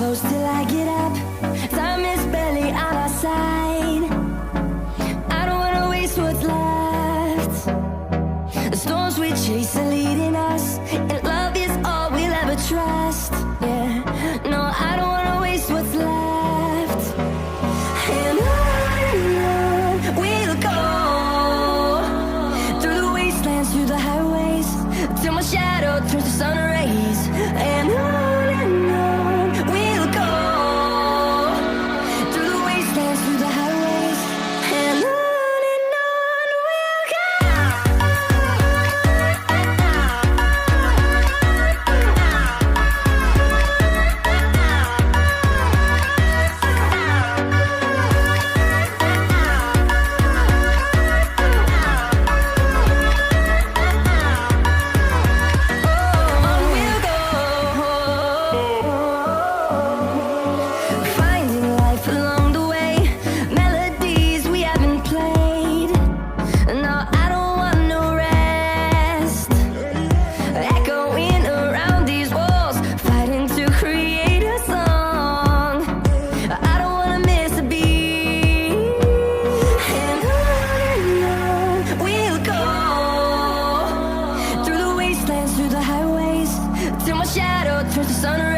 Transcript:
close till I get up. Time is barely on our side. I don't wanna waste what's left. The storms we chase are leading us, and love is all we'll ever trust. Yeah, no, I don't wanna waste what's left. And on we'll go, through the wastelands, through the highways, till my shadow turns to sun rays. And on we'll go, through the wastelands, through the highways, and on we'll finding life along the way, melodies we haven't played. No, I don't want no rest. Echoing around these walls, fighting to create a song. I don't wanna miss a beat. And on we'll go, through the wastelands, through the highways, till my shadow turns to sun rays.